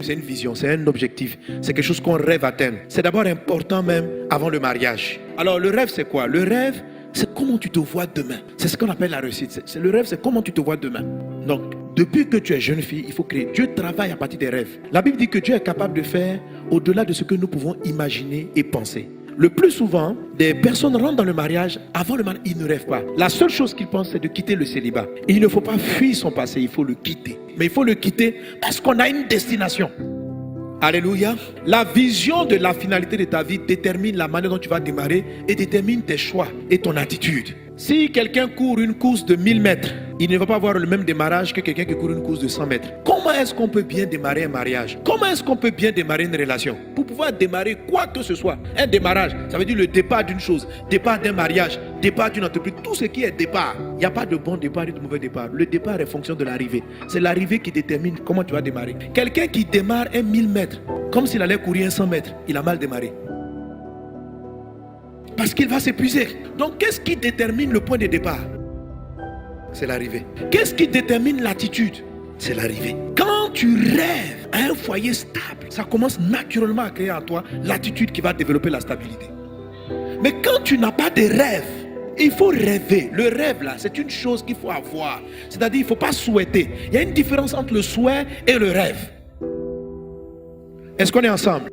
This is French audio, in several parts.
c'est une vision, c'est un objectif, c'est quelque chose qu'on rêve atteindre. C'est d'abord important même avant le mariage. Alors le rêve c'est quoi? Le rêve c'est comment tu te vois demain. C'est ce qu'on appelle la réussite. Le rêve c'est comment tu te vois demain. Donc depuis que tu es jeune fille, il faut créer. Dieu travaille à partir des rêves. La Bible dit que Dieu est capable de faire au-delà de ce que nous pouvons imaginer et penser. Le plus souvent, des personnes rentrent dans le mariage, avant le mariage, ils ne rêvent pas. La seule chose qu'ils pensent, c'est de quitter le célibat. Et il ne faut pas fuir son passé, il faut le quitter. Mais il faut le quitter parce qu'on a une destination. Alléluia. La vision de la finalité de ta vie détermine la manière dont tu vas démarrer et détermine tes choix et ton attitude. Si quelqu'un court une course de 1000 mètres, il ne va pas avoir le même démarrage que quelqu'un qui court une course de 100 mètres. Comment est-ce qu'on peut bien démarrer un mariage? Comment est-ce qu'on peut bien démarrer une relation? Pour pouvoir démarrer quoi que ce soit, un démarrage, ça veut dire le départ d'une chose, départ d'un mariage, départ d'une entreprise, tout ce qui est départ. Il n'y a pas de bon départ et de mauvais départ. Le départ est fonction de l'arrivée. C'est l'arrivée qui détermine comment tu vas démarrer. Quelqu'un qui démarre un 1000 mètres, comme s'il allait courir un 100 mètres, il a mal démarré. Parce qu'il va s'épuiser. Donc qu'est-ce qui détermine le point de départ? C'est l'arrivée. Qu'est-ce qui détermine l'attitude? C'est l'arrivée. Quand tu rêves à un foyer stable, ça commence naturellement à créer en toi l'attitude qui va développer la stabilité. Mais quand tu n'as pas de rêve, il faut rêver. Le rêve là, c'est une chose qu'il faut avoir. C'est-à-dire il ne faut pas souhaiter. Il y a une différence entre le souhait et le rêve. Est-ce qu'on est ensemble?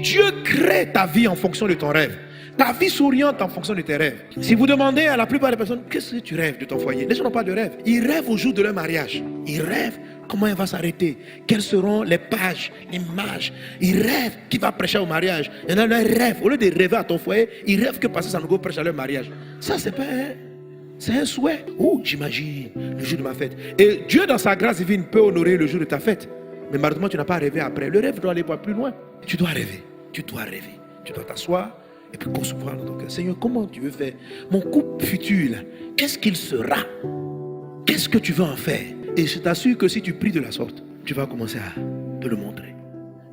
Dieu crée ta vie en fonction de ton rêve. Ta vie s'oriente en fonction de tes rêves. Si vous demandez à la plupart des personnes, qu'est-ce que tu rêves de ton foyer? Les gens n'ont pas de rêve. Ils rêvent au jour de leur mariage. Ils rêvent comment elle va s'arrêter. Quelles seront les pages, l'image. Ils rêvent qui va prêcher au mariage. Il y en a un rêve. Au lieu de rêver à ton foyer, ils rêvent que Pasteur Sanogo prêche à leur mariage. Ça, c'est pas c'est un souhait. Oh, j'imagine le jour de ma fête. Et Dieu, dans sa grâce divine, peut honorer le jour de ta fête. Mais malheureusement, tu n'as pas rêvé après. Le rêve doit aller voir plus loin. Tu dois rêver. Tu dois rêver. Tu dois t'asseoir et puis concevoir dans ton cœur. Seigneur, comment tu veux faire? Mon couple futur, là, qu'est-ce qu'il sera? Qu'est-ce que tu veux en faire? Et je t'assure que si tu pries de la sorte, tu vas commencer à te le montrer.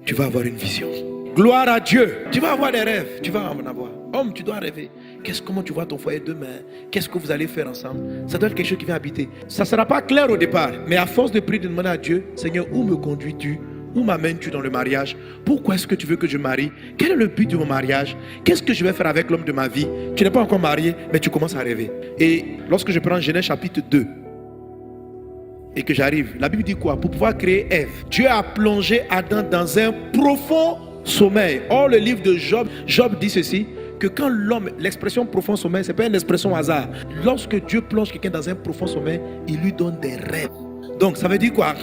Tu vas avoir une vision. Gloire à Dieu. Tu vas avoir des rêves. Tu vas en avoir. Homme, tu dois rêver. Comment tu vois ton foyer demain? Qu'est-ce que vous allez faire ensemble? Ça doit être quelque chose qui vient habiter. Ça ne sera pas clair au départ. Mais à force de prier, de demander à Dieu, Seigneur, où me conduis-tu? Où m'amènes-tu dans le mariage? Pourquoi est-ce que tu veux que je marie? Quel est le but de mon mariage? Qu'est-ce que je vais faire avec l'homme de ma vie? Tu n'es pas encore marié, mais tu commences à rêver. Et lorsque je prends Genèse chapitre 2 et que j'arrive, la Bible dit quoi? Pour pouvoir créer Ève, Dieu a plongé Adam dans un profond sommeil. Or, le livre de Job, Job dit ceci, que quand l'homme, l'expression profond sommeil, ce n'est pas une expression hasard. Lorsque Dieu plonge quelqu'un dans un profond sommeil, il lui donne des rêves. Donc ça veut dire quoi?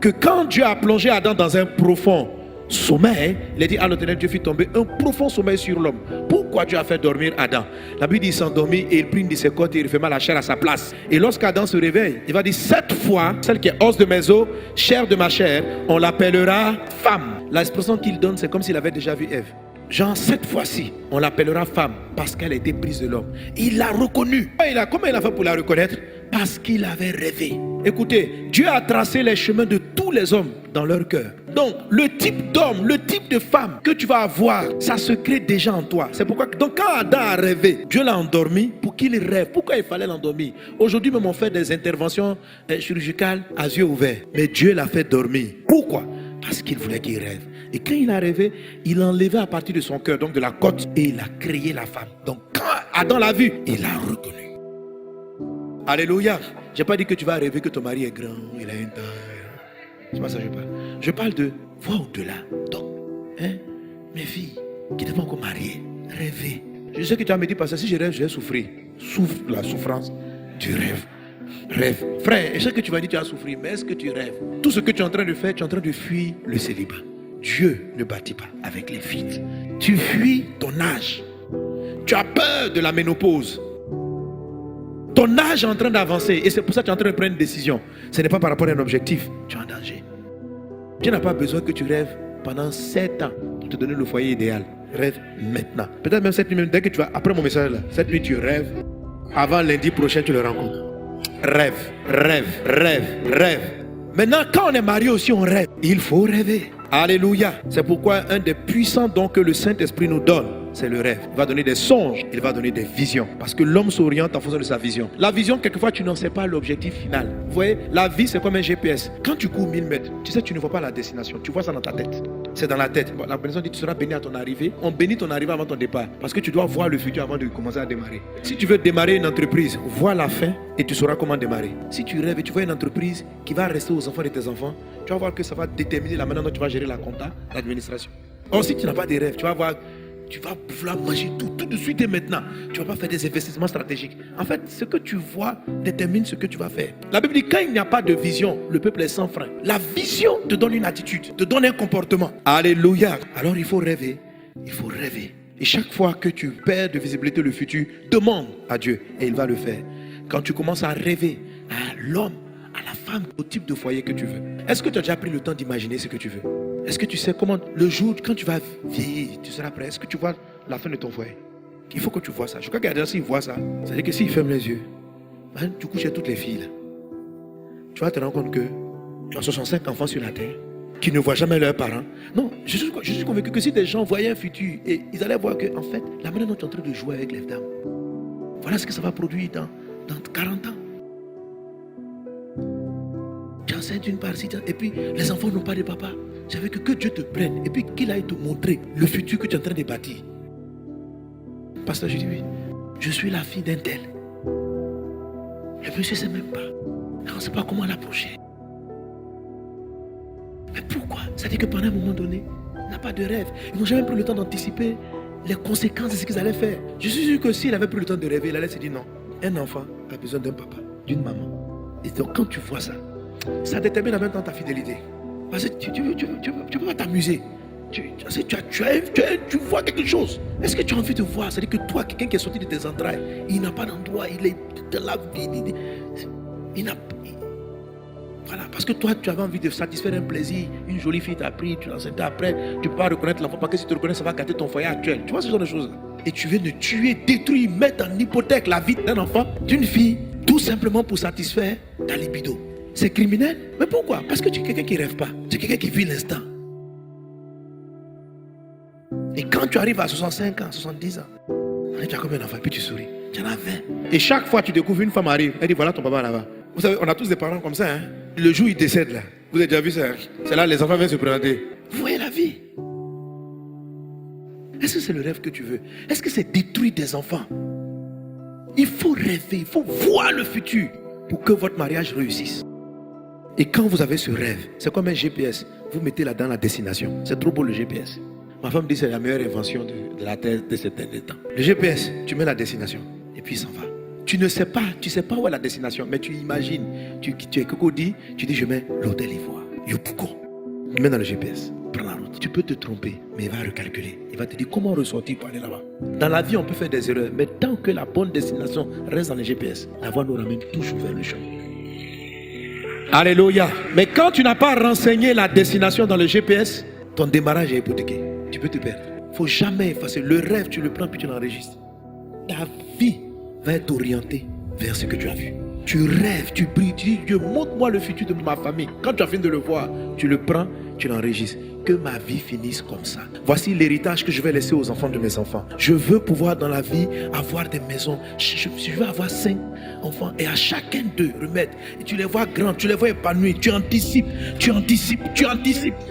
Que quand Dieu a plongé Adam dans un profond sommeil, il a dit à l'Éternel, Dieu fit tomber un profond sommeil sur l'homme. Pourquoi Dieu a fait dormir Adam? La Bible dit, il s'endormit et il prit une de ses côtes et il referma la chair à sa place. Et lorsqu'Adam se réveille, il va dire, cette fois, celle qui est os de mes os, chair de ma chair, on l'appellera femme. L'expression qu'il donne, c'est comme s'il avait déjà vu Ève. Genre, cette fois-ci, on l'appellera femme parce qu'elle a été prise de l'homme. Il l'a reconnue. Comment il a fait pour la reconnaître? Parce qu'il avait rêvé. Écoutez, Dieu a tracé les chemins de tous les hommes dans leur cœur. Donc, le type d'homme, le type de femme que tu vas avoir, ça se crée déjà en toi. C'est pourquoi, donc quand Adam a rêvé, Dieu l'a endormi pour qu'il rêve. Pourquoi il fallait l'endormir? Aujourd'hui même on fait des interventions chirurgicales à yeux ouverts. Mais Dieu l'a fait dormir. Pourquoi? Parce qu'il voulait qu'il rêve. Et quand il a rêvé, il a enlevé à partir de son cœur, donc de la côte, et il a créé la femme. Donc quand Adam l'a vu, il l'a reconnu. Alléluia. Je n'ai pas dit que tu vas rêver que ton mari est grand, il a une taille. C'est pas ça que je parle. Je parle de voir au-delà. Donc, mes filles qui n'étaient pas encore mariées, rêvez. Je sais que tu vas me dire, parce que si je rêve, je vais souffrir. Souffre la souffrance du rêve. Rêve. Frère, je sais que tu vas dire que tu vas souffrir, mais est-ce que tu rêves? Tout ce que tu es en train de faire, tu es en train de fuir le célibat. Dieu ne bâtit pas avec les filles. Tu fuis ton âge. Tu as peur de la ménopause. Ton âge est en train d'avancer et c'est pour ça que tu es en train de prendre une décision. Ce n'est pas par rapport à un objectif. Tu es en danger. Dieu n'a pas besoin que tu rêves pendant 7 ans pour te donner le foyer idéal. Rêve maintenant. Peut-être même cette nuit, dès que tu vas, après mon message là, cette nuit tu rêves. Avant lundi prochain, tu le rencontres. Rêve, rêve, rêve, rêve. Maintenant, quand on est marié aussi, on rêve. Il faut rêver. Alléluia. C'est pourquoi un des puissants dons que le Saint-Esprit nous donne, c'est le rêve. Il va donner des songes, il va donner des visions. Parce que l'homme s'oriente en fonction de sa vision. La vision, quelquefois, tu n'en sais pas l'objectif final. Vous voyez, la vie, c'est comme un GPS. Quand tu cours 1000 mètres, tu sais, tu ne vois pas la destination. Tu vois ça dans ta tête. C'est dans la tête. Bon, la bénédiction dit, tu seras béni à ton arrivée. On bénit ton arrivée avant ton départ. Parce que tu dois voir le futur avant de commencer à démarrer. Si tu veux démarrer une entreprise, vois la fin et tu sauras comment démarrer. Si tu rêves et tu vois une entreprise qui va rester aux enfants de tes enfants, tu vas voir que ça va déterminer la manière dont tu vas gérer la compta, l'administration. Or, si tu n'as pas de rêve, tu vas voir, tu vas vouloir manger tout de suite et maintenant. Tu ne vas pas faire des investissements stratégiques. En fait, ce que tu vois détermine ce que tu vas faire. La Bible dit, quand il n'y a pas de vision, le peuple est sans frein. La vision te donne une attitude, te donne un comportement. Alléluia. Alors, il faut rêver. Il faut rêver. Et chaque fois que tu perds de visibilité le futur, demande à Dieu et il va le faire. Quand tu commences à rêver à l'homme, à la femme, au type de foyer que tu veux. Est-ce que tu as déjà pris le temps d'imaginer ce que tu veux? Est-ce que tu sais comment, le jour, quand tu vas vieillir, tu seras prêt? Est-ce que tu vois la fin de ton foyer? Il faut que tu vois ça. Je crois qu'il y a des gens, s'ils voient ça, c'est-à-dire que s'ils ferment les yeux, hein, tu couches toutes les filles là. Tu vas te rendre compte que tu as 65 enfants sur la terre qui ne voient jamais leurs parents. Non, je suis convaincu que si des gens voyaient un futur et ils allaient voir que, en fait, la manière dont tu es en train de jouer avec les dames, voilà ce que ça va produire dans 40 ans. Tu enseignes une partie, et puis les enfants n'ont pas de papa. J'avais que Dieu te prenne et puis qu'il aille te montrer le futur que tu es en train de bâtir. Pasteur, je dis oui, je suis la fille d'un tel. Le monsieur ne sait même pas. On ne sait pas comment l'approcher. Mais pourquoi? C'est-à-dire que pendant un moment donné, on n'a pas de rêve. Ils n'ont jamais pris le temps d'anticiper les conséquences de ce qu'ils allaient faire. Je suis sûr que s'il avait pris le temps de rêver, il allait se dire non. Un enfant a besoin d'un papa, d'une maman. Et donc quand tu vois ça, ça détermine en même temps ta fidélité. Parce que tu peux pas t'amuser. Tu vois quelque chose. Est-ce que tu as envie de voir? C'est-à-dire que toi, quelqu'un qui est sorti de tes entrailles, il n'a pas d'endroit, il est de la vie. Voilà, parce que toi, tu avais envie de satisfaire un plaisir. Une jolie fille t'a pris, tu l'as enceinte après, tu ne peux pas reconnaître l'enfant parce que si tu reconnais, ça va gâter ton foyer actuel. Tu vois ce genre de choses. Et tu viens de tuer, détruire, mettre en hypothèque la vie d'un enfant, d'une fille, tout simplement pour satisfaire ta libido. C'est criminel. Mais pourquoi? Parce que tu es quelqu'un qui ne rêve pas. Tu es quelqu'un qui vit l'instant. Et quand tu arrives à 65 ans, 70 ans, tu as combien d'enfants? Puis tu souris. Tu en as 20. Et chaque fois tu découvres une femme arrive, elle dit voilà ton papa là-bas. Vous savez, on a tous des parents comme ça. Hein? Le jour où il décède là, vous avez déjà vu ça? Hein? C'est là les enfants viennent se présenter. Vous voyez la vie? Est-ce que c'est le rêve que tu veux? Est-ce que c'est détruire des enfants? Il faut rêver, il faut voir le futur pour que votre mariage réussisse. Et quand vous avez ce rêve, c'est comme un GPS. Vous mettez là dans la destination. C'est trop beau le GPS. Ma femme dit que c'est la meilleure invention de la Terre de ces derniers temps. Le GPS, tu mets la destination et puis il s'en va. Tu ne sais pas, où est la destination, mais tu imagines. Tu es Cocody, tu dis je mets l'hôtel Ivoire, Yopougon. Tu mets dans le GPS, prends la route. Tu peux te tromper, mais il va recalculer. Il va te dire comment ressortir pour aller là-bas. Dans la vie, on peut faire des erreurs, mais tant que la bonne destination reste dans le GPS, la voie nous ramène toujours vers le chemin. Alléluia. Mais quand tu n'as pas renseigné la destination dans le GPS, ton démarrage est hypothéqué. Tu peux te perdre. Il ne faut jamais effacer. Le rêve, tu le prends puis tu l'enregistres. Ta vie va être orientée vers ce que tu as vu. Tu rêves, tu brilles, tu dis Dieu, montre-moi le futur de ma famille. Quand tu as fini de le voir, tu le prends, tu l'enregistres. Que ma vie finisse comme ça. Voici l'héritage que je vais laisser aux enfants de mes enfants. Je veux pouvoir dans la vie avoir des maisons. Je veux avoir 5 enfants et à chacun d'eux remettre. Et tu les vois grands, tu les vois épanouis, tu anticipes.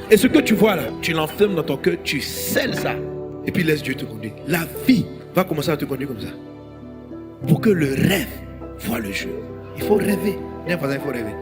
Et ce que tu vois là, tu l'enfermes dans ton cœur, tu scelles ça. Et puis laisse Dieu te conduire. La vie va commencer à te conduire comme ça. Pour que le rêve voit le jour. Il faut rêver. Il faut rêver.